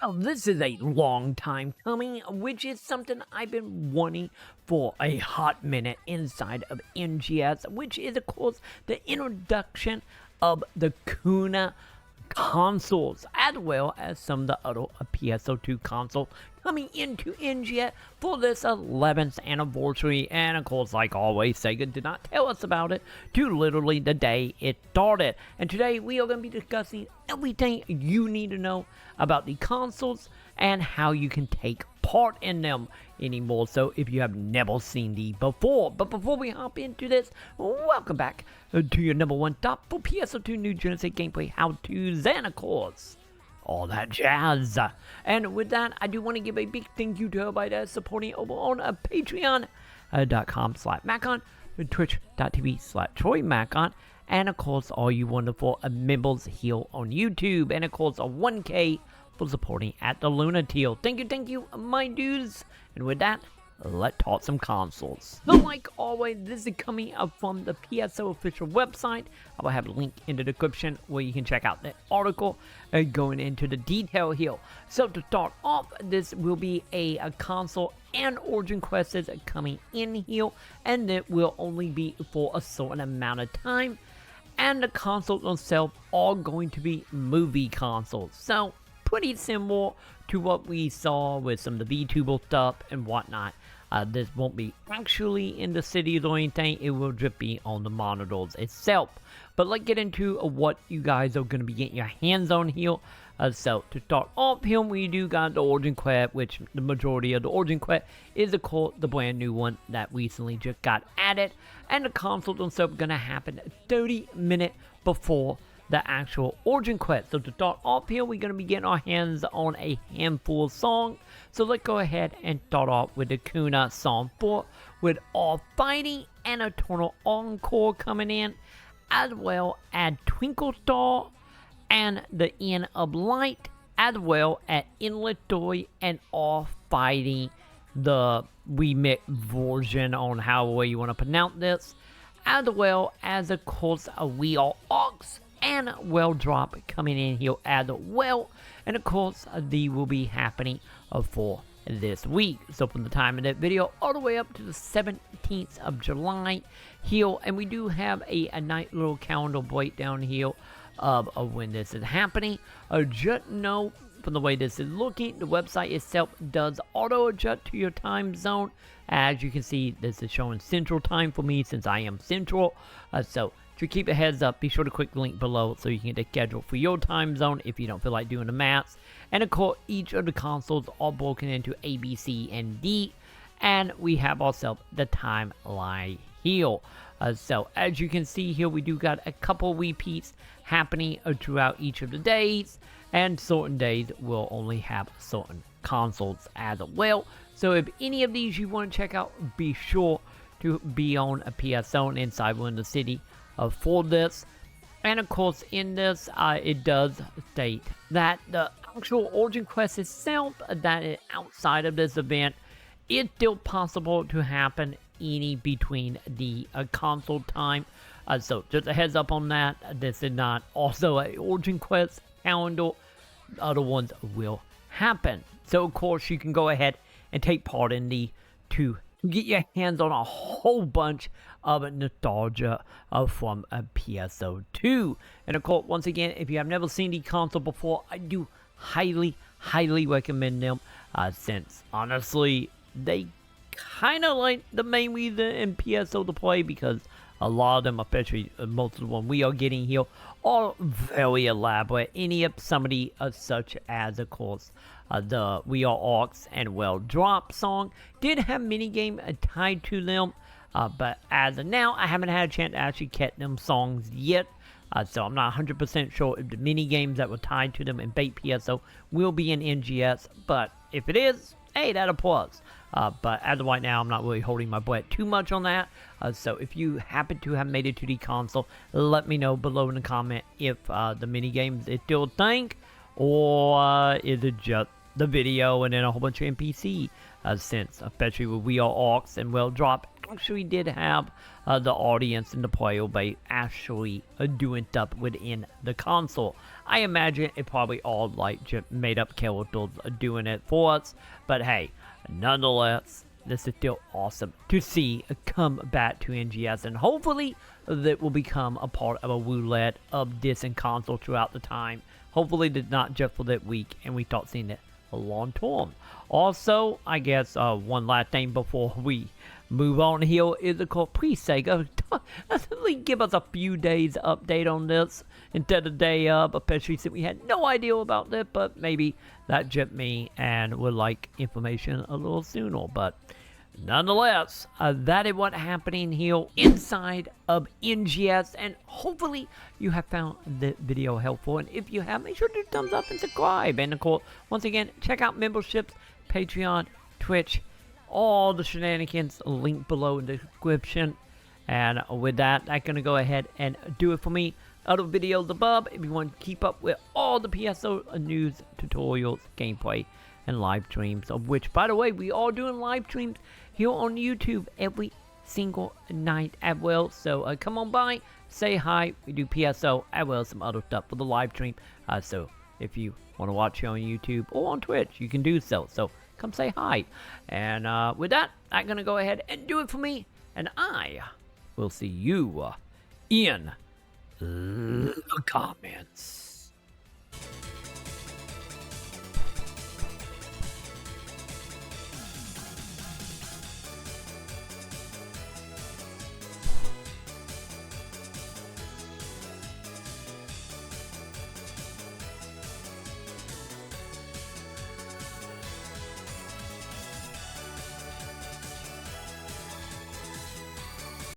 Well, this is a long time coming, which is something I've been wanting for a hot minute inside of NGS, which is, of course, the introduction of the Quna consoles, as well as some of the other PSO2 consoles coming into NGS for this 11th anniversary. And of course, like always, Sega did not tell us about it to literally the day it started. And today we are going to be discussing everything you need to know about the consoles and how you can take part in them anymore, so if you have never seen these before. But before we hop into this, welcome back to your #1 stop for PSO2 New Genesis gameplay how-tos and of course all that jazz. And with that, I do want to give a big thank you to everybody that's supporting over on patreon.com/Maconn, twitch.tv/TroyMaconn, and of course all you wonderful members here on YouTube, and of course a 1K for supporting at the Luna Teal. Thank you, my dudes. And with that, let's talk some consoles. So like always, this is coming up from the PSO official website. I will have a link in the description where you can check out the article going into the detail here. So to start off, this will be a console and Origin Quest is coming in here, and it will only be for a certain amount of time. And the consoles themselves are going to be movie consoles. So pretty similar to what we saw with some of the VTuber stuff and whatnot. This won't be actually in the cities or anything, it will just be on the monitors itself. But let's get into what you guys are going to be getting your hands on here. So to start off here, we do got the Origin Quest, which the majority of the Origin Quest is of course the brand new one that recently just got added. And the console themselves going to happen 30 minutes before the actual Origin Quest. So to start off here, we're going to be getting our hands on a handful of songs. So let's go ahead and start off with the Quna Song 4, with All Fighting and Eternal Encore coming in, as well as Twinkle Star and the End of Light, as well as Endless Story and All Fighting, the remix version on however you want to pronounce this, as well as of course We Are Ox and Well Drop coming in here as well. And of course, they will be happening for this week. So from the time of that video all the way up to the 17th of July here. And we do have a nice little calendar breakdown here of when this is happening. Just know from the way this is looking, the website itself does auto adjust to your time zone. As you can see, this is showing Central Time for me since I am Central. So to keep a heads up, be sure to click the link below so you can get the schedule for your time zone if you don't feel like doing the maths. And of course, each of the consoles are broken into A, B, C, and D. And we have ourselves the timeline here. So as you can see here, we do got a couple repeats happening throughout each of the days. And certain days will only have certain consoles as well. So if any of these you want to check out, be sure to be on a PSO inside one of the city for this. And of course in this it does state that the actual Origin Quest itself, that is outside of this event, it's still possible to happen any between the console time. So just a heads up on that, this is not also a Origin Quest calendar. Other ones will happen. So of course you can go ahead and take part in the to get your hands on a whole bunch of nostalgia from a PSO2. And of course, once again, if you have never seen the console before, I do highly recommend them, since honestly they kind of like the main reason in PSO to play, because a lot of them, especially most of the ones we are getting here, are very elaborate. Any of somebody such as, of course, the We Are Orcs and Well Drop song did have minigame tied to them, but as of now, I haven't had a chance to actually catch them songs yet. So I'm not 100% sure if the minigames that were tied to them in bait PSO will be in NGS, but if it is, hey, that applause. But as of right now, I'm not really holding my breath too much on that. So if you happen to have made it to the console, let me know below in the comment if the minigames is still a thing, or is it just the video and then a whole bunch of NPC, since especially with We Are Orcs and Well Drop actually did have the audience and the player base actually doing stuff within the console. I imagine it probably all like just made up characters doing it for us, but hey, nonetheless, this is still awesome to see come back to NGS, and hopefully that will become a part of a roulette of this and console throughout the time. Hopefully it's not just for that week and we start seeing it a long term. Also, I guess one last thing before we move on here is, of course, please Sega, give us a few days update on this instead of day up, especially since we had no idea about this, but maybe that just me and would like information a little sooner. But nonetheless, that is what's happening here inside of NGS, and hopefully you have found the video helpful, and if you have, make sure to thumbs up and subscribe, and of course, once again, check out memberships, Patreon, Twitch, all the shenanigans linked below in the description. And with that, I'm going to go ahead and do it for me. Other videos above if you want to keep up with all the PSO news, tutorials, gameplay, and live streams, of which, by the way, we are doing live streams here on YouTube every single night as well. So come on by, say hi. We do PSO as well as some other stuff for the live stream. So if you want to watch here on YouTube or on Twitch, you can do so. So come say hi. And with that, I'm going to go ahead and do it for me. And I will see you in the comments.